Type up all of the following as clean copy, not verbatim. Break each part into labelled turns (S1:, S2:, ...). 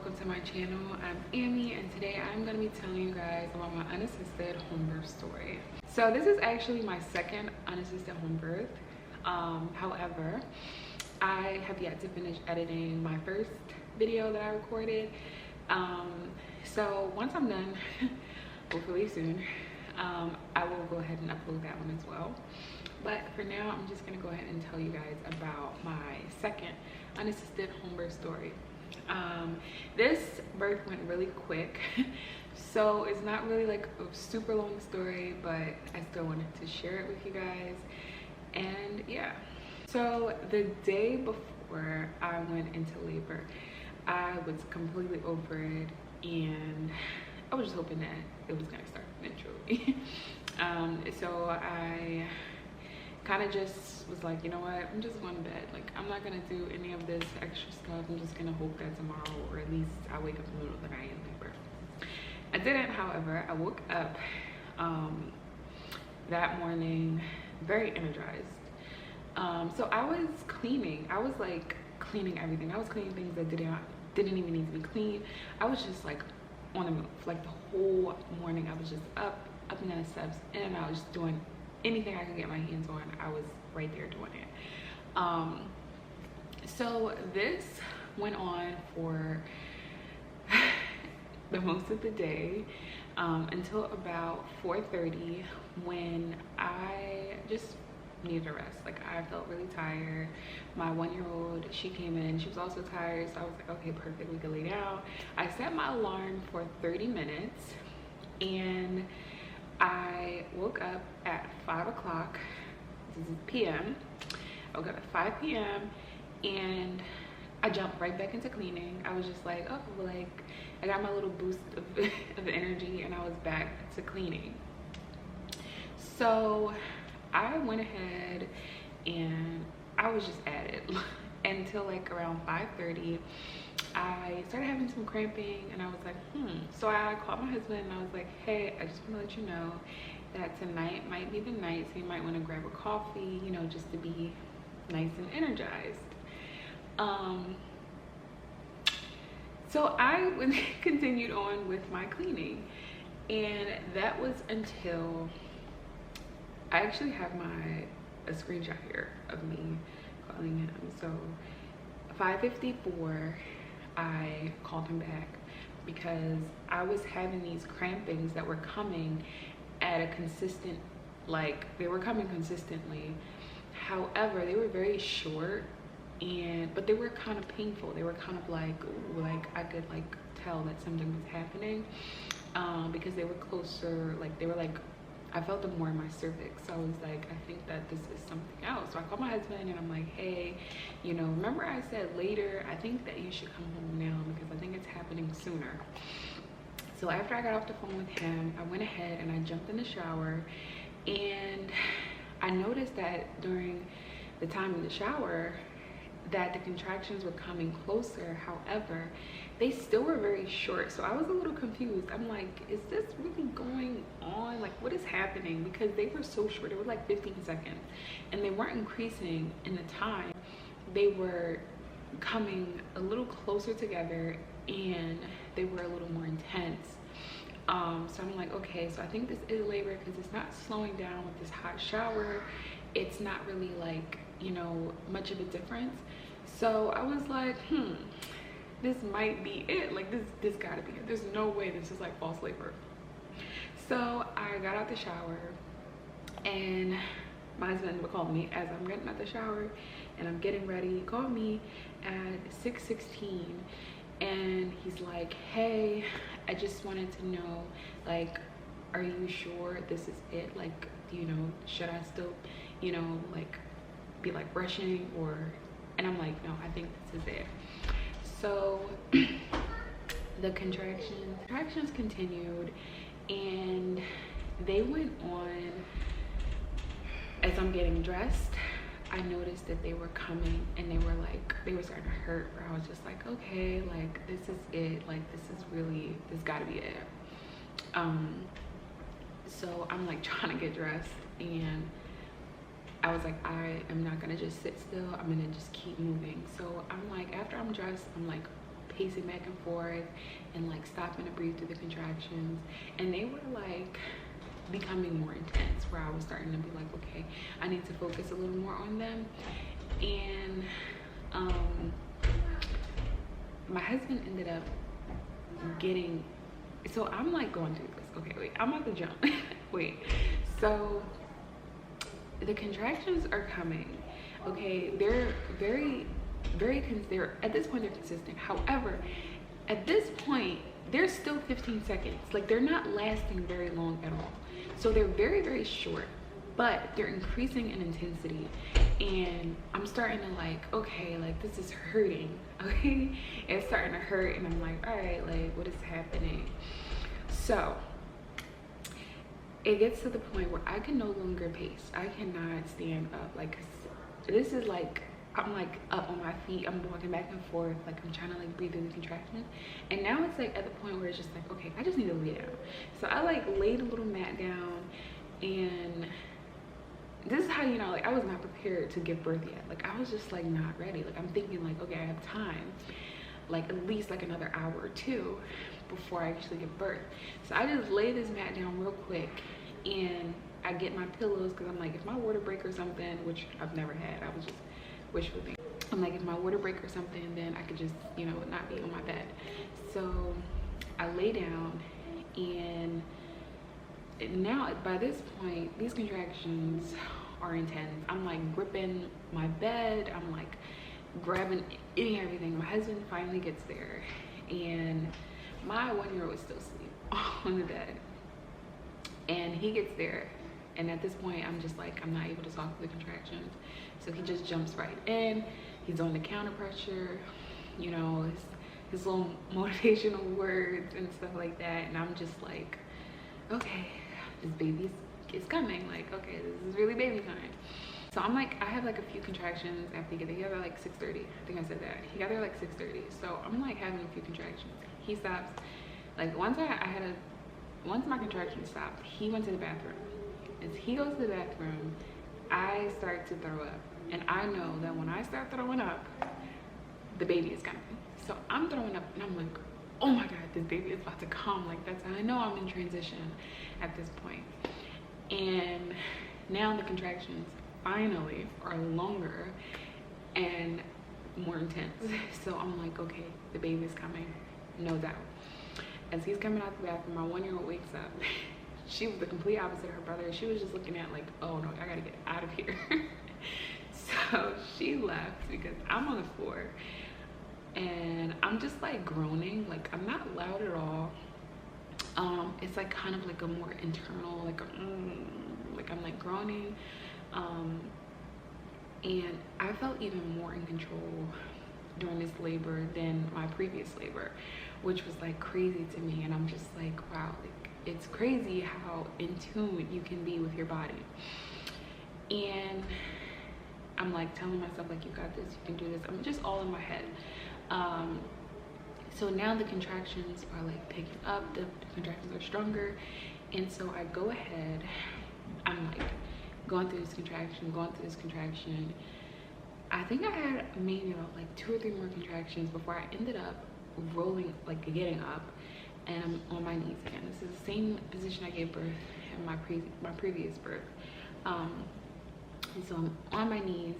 S1: welcome to my channel. I'm Amy, and today I'm going to be telling you guys about my unassisted home birth story. So this is actually my second unassisted home birth. However, I have yet to finish editing my first video that I recorded. So once I'm done, hopefully soon, I will go ahead and upload that one as well. But for now, I'm just gonna go ahead and tell you guys about my second unassisted home birth story. This birth went really quick, so it's not really like a super long story, but I still wanted to share it with you guys. And yeah, so the day before I went into labor, I was completely over it, and I was just hoping that it was gonna start eventually. So I kind of just was like, you know what, I'm just going to bed. Like, I'm not gonna do any of this extra stuff. I'm just gonna hope that tomorrow, or at least I wake up in the middle of the night in labor. I didn't, however. I woke up that morning very energized. So I was cleaning. I was like cleaning everything. I was cleaning things that didn't even need to be cleaned. I was just like on the move. Like the whole morning, I was just up and down the steps, and I was just doing anything I could get my hands on. I was right there doing it. So this went on for the most of the day, until about 4:30, when I just needed a rest. Like, I felt really tired. My 1-year-old, she came in, she was also tired, so I was like, okay, perfect, we can lay down. I set my alarm for 30 minutes, and I woke up at 5 o'clock p.m. I woke up at 5 p.m. and I jumped right back into cleaning. I was just like, oh, like, I got my little boost of energy, and I was back to cleaning. So I went ahead and I was just at it until like around 5:30. I started having some cramping, and I was like, So I called my husband, and I was like, hey, I just want to let you know that tonight might be the night, so you might want to grab a coffee, you know, just to be nice and energized. So I continued on with my cleaning, and that was until I actually have a screenshot here of me calling him. So 5:54, I called him back because I was having these crampings that were coming at a consistent, like, they were coming consistently. However, they were very short, but they were kind of painful. They were kind of like, ooh, like I could like tell that something was happening, because they were closer, like they were like, I felt them more in my cervix. So I was like, I think that this is something else. So I called my husband, and I'm like, hey, you know, remember I said later? I think that you should come home now, because I think it's happening sooner. So after I got off the phone with him, I went ahead and I jumped in the shower, and I noticed that during the time in the shower that the contractions were coming closer. However, they still were very short, so I was a little confused. I'm like, is this really going on? Like, what is happening? Because they were so short. They were like 15 seconds, and they weren't increasing in the time. They were coming a little closer together, and they were a little more intense. So I'm like, okay, so I think this is labor, because it's not slowing down with this hot shower. It's not really like, you know, much of a difference. So I was like, this might be it. Like, this gotta be it. There's no way this is like false labor. So I got out the shower, and my husband would call me as I'm getting out the shower and I'm getting ready. He called me at 6:16, and he's like, hey, I just wanted to know, like, are you sure this is it? Like, you know, should I still, you know, like be like brushing, or? And I'm like, no, I think this is it. So the contractions continued, and they went on. As I'm getting dressed, I noticed that they were coming, and they were starting to hurt, where I was just like, okay, like, this is it. Like, this gotta be it. So I'm like trying to get dressed, and I was like, I am not gonna just sit still. I'm gonna just keep moving. So I'm like, after I'm dressed, I'm like pacing back and forth and like stopping to breathe through the contractions. And they were like becoming more intense, where I was starting to be like, okay, I need to focus a little more on them. And my husband ended up getting, so I'm like going through this. Okay, wait, I'm about to jump. Wait, so the contractions are coming. Okay, they're they're at this point they're consistent. However, at this point they're still 15 seconds. Like, they're not lasting very long at all. So they're very short, but they're increasing in intensity. And I'm starting to like, okay, like this is hurting. Okay, it's starting to hurt, and I'm like, all right, like what is happening? So it gets to the point where I can no longer pace. I cannot stand up. Like, this is like, I'm like up on my feet, I'm walking back and forth, like I'm trying to like breathe through the contractions. And now it's like at the point where it's just like, okay, I just need to lay down. So I like laid a little mat down, and this is how you know, like I was not prepared to give birth yet. Like I was just like not ready. Like I'm thinking like, okay, I have time, like at least like another hour or two before I actually give birth. So I just lay this mat down real quick, and I get my pillows, because I'm like, if my water break or something, which I've never had, I was just wishful thinking. I'm like, if my water break or something, then I could just, you know, not be on my bed. So I lay down, and now by this point, these contractions are intense. I'm like gripping my bed, I'm like grabbing any everything. My husband finally gets there, and my 1-year-old is still asleep on the bed, and he gets there, and at this point I'm just like, I'm not able to talk through the contractions. So he just jumps right in. He's on the counter pressure, you know, his little motivational words and stuff like that. And I'm just like, okay, this baby is coming. Like, okay, this is really baby time. So I'm like, I have like a few contractions after he gets there. He got there like 6:30. I think I said that. He got there like 6:30. So I'm like having a few contractions. He stops. Like once my contractions stopped, he went to the bathroom. As he goes to the bathroom, I start to throw up. And I know that when I start throwing up, the baby is coming. So I'm throwing up, and I'm like, oh my God, this baby is about to come. Like, that's how I know I'm in transition at this point. And now the contractions finally are longer and more intense. So I'm like, okay, the baby's coming, no doubt. As he's coming out the bathroom, my 1-year-old wakes up. She was the complete opposite of her brother. She was just looking at like, oh no, I gotta get out of here. So she left because I'm on the floor, and I'm just like groaning. Like I'm not loud at all. It's like kind of like a more internal, like like I'm like groaning. And I felt even more in control during this labor than my previous labor, which was like crazy to me. And I'm just like, wow, like it's crazy how in tune you can be with your body. And I'm like telling myself like, you got this, you can do this. I'm just all in my head. So now the contractions are like picking up, the contractions are stronger. And so I go ahead, I'm like going through this contraction. I think I had maybe about like 2 or 3 more contractions before I ended up rolling, like getting up, and I'm on my knees again. This is the same position I gave birth in my previous birth. And so I'm on my knees,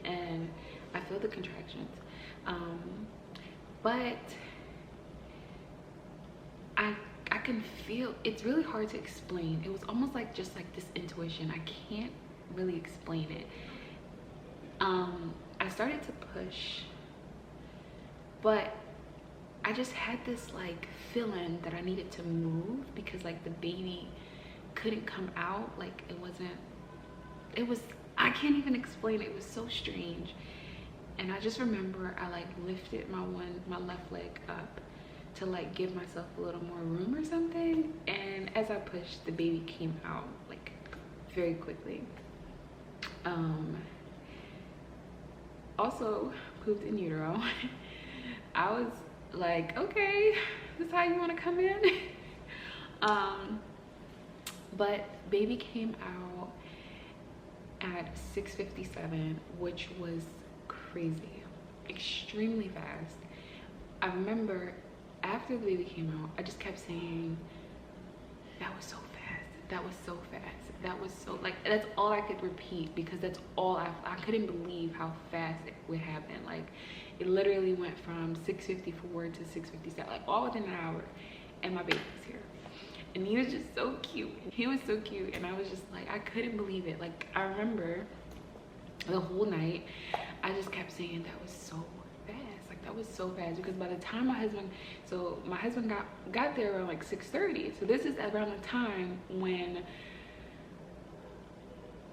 S1: and I feel the contractions. But I can feel, it's really hard to explain. It was almost like just like this intuition. I can't really explain it. I started to push, but I just had this like feeling that I needed to move, because like the baby couldn't come out. Like I can't even explain it. It was so strange. And I just remember I like lifted my left leg up to like give myself a little more room or something. And as I pushed, the baby came out like very quickly. Also pooped in utero. I was like, okay, this is how you want to come in. But baby came out at 6:57, which was crazy, extremely fast. I remember after the baby came out, I just kept saying, that was so fast, that was so fast, that was so, like, that's all I could repeat, because that's all I couldn't believe how fast it would happen. Like, it literally went from 6:54 to 6:57, like all within an hour, and my baby was here. And he was just so cute. He was so cute, and I was just like, I couldn't believe it. Like, I remember the whole night, I just kept saying, that was so fast. Like, that was so fast, because by the time my husband got there around like 6:30. So this is around the time when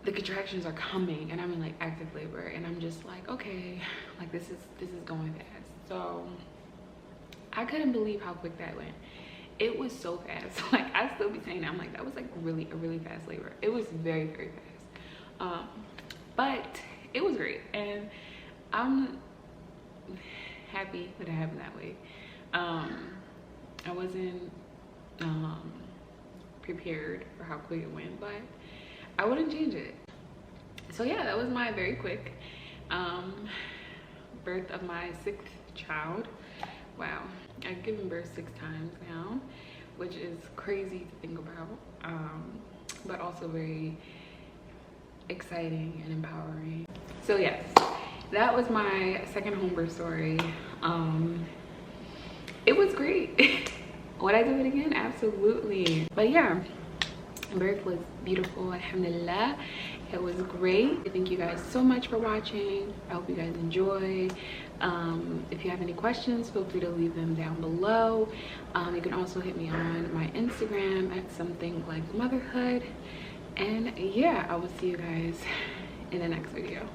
S1: the contractions are coming, and I'm in like active labor, and I'm just like, okay, like this is going fast. So I couldn't believe how quick that went. It was so fast. Like, I still be saying that. I'm like, that was like a really fast labor. It was very fast. But it was great, and I'm happy that it happened that way. I wasn't prepared for how quick it went, but I wouldn't change it. So yeah, that was my very quick birth of my 6th child. Wow, I've given birth 6 times now, which is crazy to think about, but also very exciting and empowering. So yes, that was my second home birth story. It was great. Would I do it again? Absolutely. But yeah, birth was beautiful, alhamdulillah. It was great. Thank you guys so much for watching. I hope you guys enjoy. If you have any questions, feel free to leave them down below. You can also hit me on my Instagram at something like motherhood. And yeah, I will see you guys in the next video.